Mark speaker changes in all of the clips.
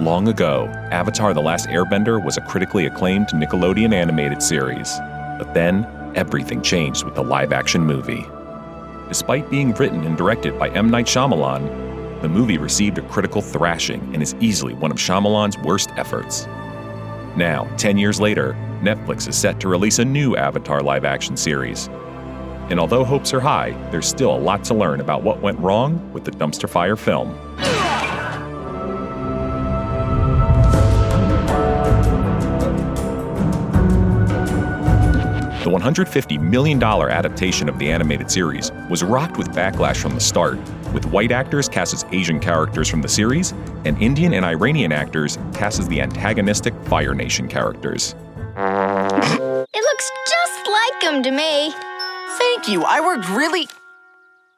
Speaker 1: Long ago, Avatar: The Last Airbender was a critically acclaimed Nickelodeon animated series. But then, everything changed with the live-action movie. Despite being written and directed by M. Night Shyamalan, the movie received a critical thrashing and is easily one of Shyamalan's worst efforts. Now, 10 years later, Netflix is set to release a new Avatar live-action series. And although hopes are high, there's still a lot to learn about what went wrong with the dumpster fire film. The $150 million adaptation of the animated series was rocked with backlash from the start, with white actors cast as Asian characters from the series, and Indian and Iranian actors cast as the antagonistic Fire Nation characters.
Speaker 2: It looks just like him to me.
Speaker 3: Thank you, I worked really...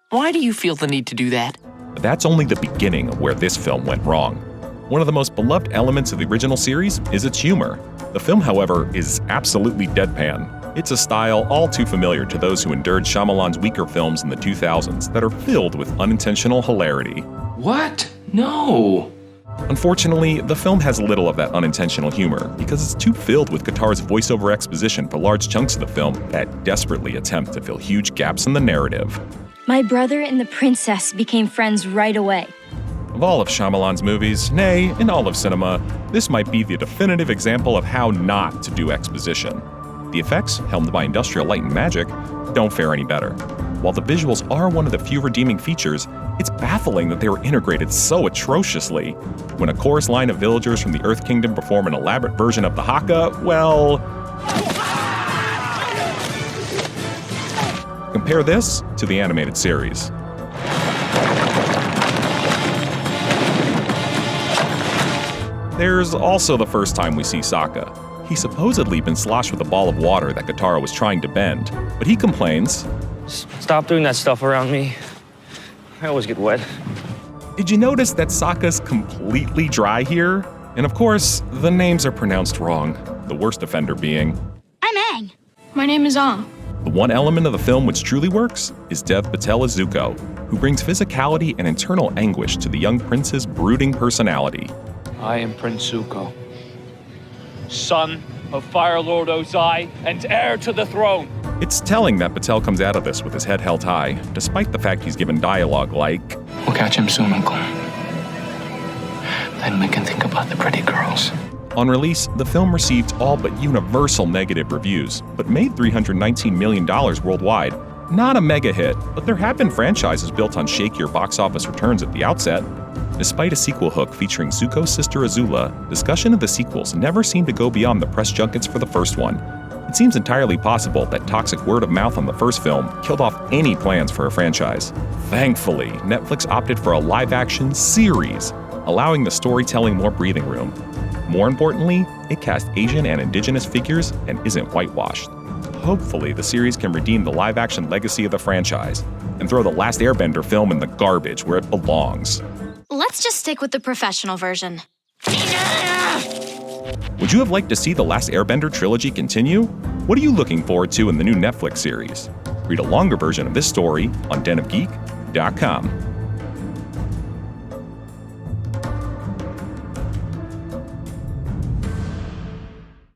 Speaker 3: Why do you feel the need to do that?
Speaker 1: But that's only the beginning of where this film went wrong. One of the most beloved elements of the original series is its humor. The film, however, is absolutely deadpan. It's a style all too familiar to those who endured Shyamalan's weaker films in the 2000s that are filled with unintentional hilarity.
Speaker 4: What? No!
Speaker 1: Unfortunately, the film has little of that unintentional humor because it's too filled with Katara's voiceover exposition for large chunks of the film that desperately attempt to fill huge gaps in the narrative.
Speaker 2: My brother and the princess became friends right away.
Speaker 1: Of all of Shyamalan's movies, nay, in all of cinema, this might be the definitive example of how not to do exposition. The effects, helmed by Industrial Light and Magic, don't fare any better. While the visuals are one of the few redeeming features, it's baffling that they were integrated so atrociously. When a chorus line of villagers from the Earth Kingdom perform an elaborate version of the Haka, well... Compare this to the animated series. There's also the first time we see Sokka. He's supposedly been sloshed with a ball of water that Katara was trying to bend, but he complains,
Speaker 5: "Stop doing that stuff around me. I always get wet."
Speaker 1: Did you notice that Sokka's completely dry here? And of course, the names are pronounced wrong, the worst offender being...
Speaker 2: I'm Aang.
Speaker 6: My name is Ang.
Speaker 1: The one element of the film which truly works is Dev Patel as Zuko, who brings physicality and internal anguish to the young prince's brooding personality.
Speaker 4: I am Prince Zuko, son of Fire Lord Ozai and heir to the throne.
Speaker 1: It's telling that Patel comes out of this with his head held high, despite the fact he's given dialogue like,
Speaker 7: "We'll catch him soon, Uncle. Then we can think about the pretty girls."
Speaker 1: On release, the film received all but universal negative reviews, but made $319 million worldwide. Not a mega hit, but there have been franchises built on shakier box office returns at the outset. Despite a sequel hook featuring Zuko's sister Azula, discussion of the sequels never seemed to go beyond the press junkets for the first one. It seems entirely possible that toxic word of mouth on the first film killed off any plans for a franchise. Thankfully, Netflix opted for a live-action series, allowing the storytelling more breathing room. More importantly, it cast Asian and indigenous figures and isn't whitewashed. Hopefully, the series can redeem the live-action legacy of the franchise and throw the Last Airbender film in the garbage where it belongs.
Speaker 2: Let's just stick with the professional version.
Speaker 1: Would you have liked to see the Last Airbender trilogy continue? What are you looking forward to in the new Netflix series? Read a longer version of this story on denofgeek.com.